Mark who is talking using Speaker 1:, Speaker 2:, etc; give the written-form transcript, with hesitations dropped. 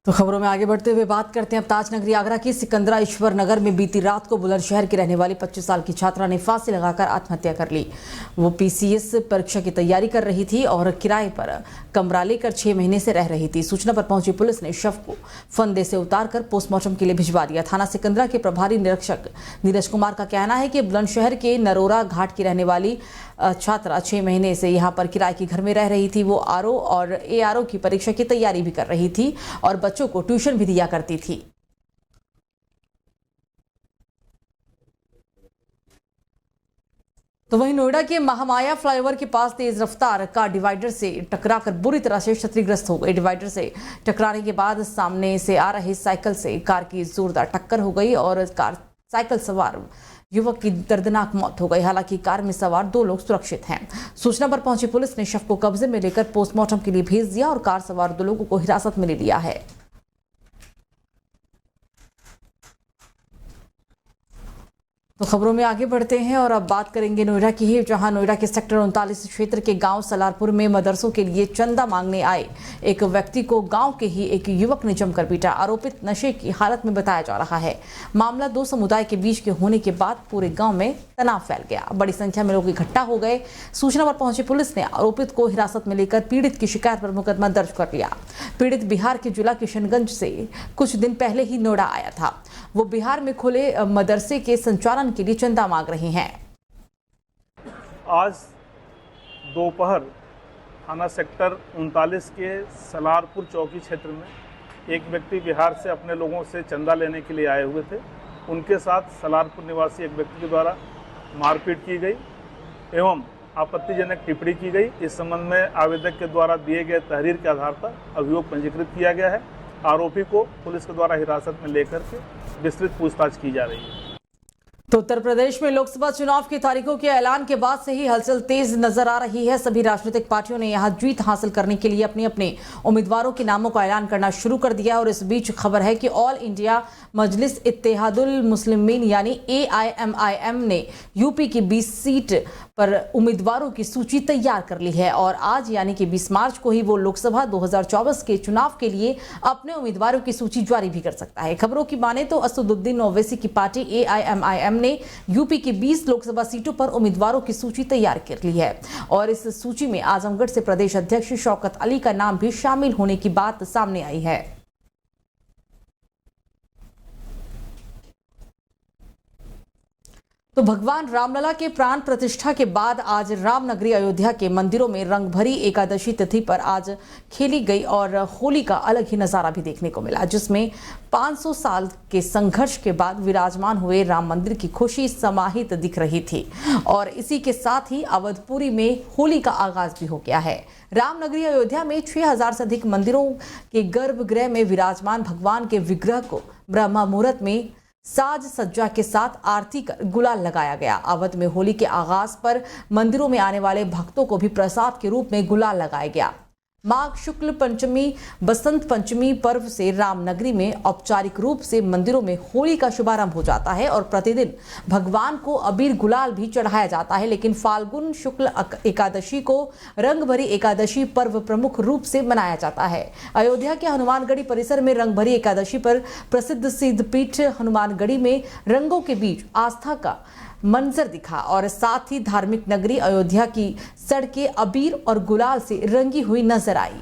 Speaker 1: तो खबरों में आगे बढ़ते हुए बात करते हैं अब ताजनगरी आगरा की सिकंदरा ईश्वर नगर में बीती रात को बुलंदशहर की रहने वाली 25 साल की छात्रा ने फांसी लगाकर आत्महत्या कर ली। वो पीसीएस परीक्षा की तैयारी कर रही थी और किराए पर कमरा लेकर 6 महीने से रह रही थी। सूचना पर पहुंची पुलिस ने शव को फंदे से उतारकर पोस्टमार्टम के लिए भिजवा दिया। थाना सिकंदरा के प्रभारी निरीक्षक नीरज कुमार का कहना है कि बुलंदशहर के नरोरा घाट की रहने वाली छात्रा 6 महीने से यहाँ पर किराए के घर में रह रही थी। वो आरओ और एआरओ की परीक्षा की तैयारी भी कर रही थी और बच्चों को ट्यूशन भी दिया करती थी। तो वहीं नोएडा के महामाया फ्लाईओवर के पास तेज रफ्तार कार डिवाइडर से टकराकर बुरी तरह से क्षतिग्रस्त हो गई। डिवाइडर से टकराने के बाद सामने से आ रही साइकिल से कार की जोरदार टक्कर हो गई और साइकिल सवार युवक की दर्दनाक मौत हो गई। हालांकि कार में सवार 2 लोग सुरक्षित हैं। सूचना पर पहुंची पुलिस ने शव को कब्जे में लेकर पोस्टमार्टम के लिए भेज दिया और कार सवार 2 लोगों को हिरासत में ले लिया है। तो खबरों में आगे बढ़ते हैं और अब बात करेंगे नोएडा की ही, जहां नोएडा के सेक्टर 39 क्षेत्र के गांव सलारपुर में मदरसों के लिए चंदा मांगने आए एक व्यक्ति को गांव के ही एक युवक ने जमकर पीटा। आरोपित नशे की हालत में बताया जा रहा है। मामला 2 समुदाय के बीच के होने के बाद पूरे गांव में तनाव फैल गया। बड़ी संख्या में लोग इकट्ठा हो गए। सूचना पर पहुंची पुलिस ने आरोपित को हिरासत में लेकर पीड़ित की शिकायत पर मुकदमा दर्ज कर लिया। पीड़ित बिहार के जिला किशनगंज से कुछ दिन पहले ही नोएडा आया था। वो बिहार में खुले मदरसे के संचालन के लिए चंदा मांग रहे हैं।
Speaker 2: आज दोपहर थाना सेक्टर 39 के सलारपुर चौकी क्षेत्र में एक व्यक्ति बिहार से अपने लोगों से चंदा लेने के लिए आए हुए थे। उनके साथ सलारपुर निवासी एक व्यक्ति के द्वारा मारपीट की गई एवं आपत्तिजनक टिप्पणी की गई। इस संबंध में आवेदक के द्वारा दिए गए तहरीर के आधार पर अभियोग पंजीकृत किया गया है। आरोपी को पुलिस के द्वारा हिरासत में लेकर के विस्तृत पूछताछ की जा रही है।
Speaker 1: तो उत्तर प्रदेश में लोकसभा चुनाव की तारीखों के ऐलान के बाद से ही हलचल तेज नजर आ रही है। सभी राजनीतिक पार्टियों ने यहां जीत हासिल करने के लिए अपने अपने उम्मीदवारों के नामों का ऐलान करना शुरू कर दिया। और इस बीच खबर है कि ऑल इंडिया मजलिस इत्तेहादुल मुस्लिमीन यानी AIMIM ने यूपी की 20 सीट पर उम्मीदवारों की सूची तैयार कर ली है और आज यानी कि 20 मार्च को ही वो लोकसभा 2024 के चुनाव के लिए अपने उम्मीदवारों की सूची जारी भी कर सकता है। खबरों की माने तो असदुद्दीन ओवैसी की पार्टी AIMIM ने यूपी की 20 लोकसभा सीटों पर उम्मीदवारों की सूची तैयार कर ली है और इस सूची में आजमगढ़ से प्रदेश अध्यक्ष शौकत अली का नाम भी शामिल होने की बात सामने आई है। तो भगवान रामलला के प्राण प्रतिष्ठा के बाद आज रामनगरी अयोध्या के मंदिरों में रंगभरी एकादशी तिथि पर आज खेली गई और होली का अलग ही नजारा भी देखने को मिला, जिसमें 500 साल के संघर्ष के बाद विराजमान हुए राम मंदिर की खुशी समाहित दिख रही थी। और इसी के साथ ही अवधपुरी में होली का आगाज भी हो गया है। रामनगरी अयोध्या में 6000 से अधिक मंदिरों के गर्भगृह में विराजमान भगवान के विग्रह को ब्रह्म मुहूर्त में साज सज्जा के साथ आरती कर गुलाल लगाया गया। अवध में होली के आगाज पर मंदिरों में आने वाले भक्तों को भी प्रसाद के रूप में गुलाल लगाया गया। माघ शुक्ल पंचमी बसंत पंचमी पर्व से रामनगरी में औपचारिक रूप से मंदिरों में होली का शुभारंभ हो जाता है और प्रतिदिन भगवान को अबीर गुलाल भी चढ़ाया जाता है। लेकिन फाल्गुन शुक्ल एकादशी को रंगभरी एकादशी पर्व प्रमुख रूप से मनाया जाता है। अयोध्या के हनुमानगढ़ी परिसर में रंगभरी एकादशी पर प्रसिद्ध सिद्धपीठ हनुमानगढ़ी में रंगों के बीच आस्था का मंजर दिखा और साथ ही धार्मिक नगरी अयोध्या की सड़कें अबीर और गुलाल से रंगी हुई नजर आई।